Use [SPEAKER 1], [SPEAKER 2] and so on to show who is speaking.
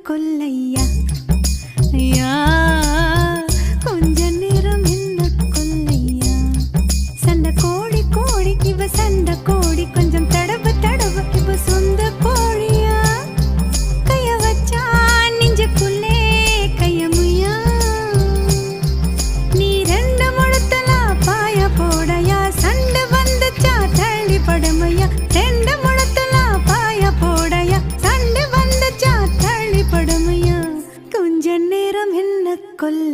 [SPEAKER 1] கொல்லையா ஐயா கொஞ்ச நேரம் என்ன கொல்லையா சண்டை கோழி கோழி இவ சண்டை கோழி கொஞ்சம் தடவு தடவு இவ சொந்த கோழியா கைய வச்சா நெஞ்சுக்குள்ளே கையமுயா நீ ரெண்டு முழத்தலா பாய போடையா சண்டை வந்துச்சா தள்ளி படமையா ரெண்டு முழத்தலா பாய போடையா சண்டை வந்துச்சா தள்ளி படமையா கொஞ்ச நேரம் என்ன கொல்ல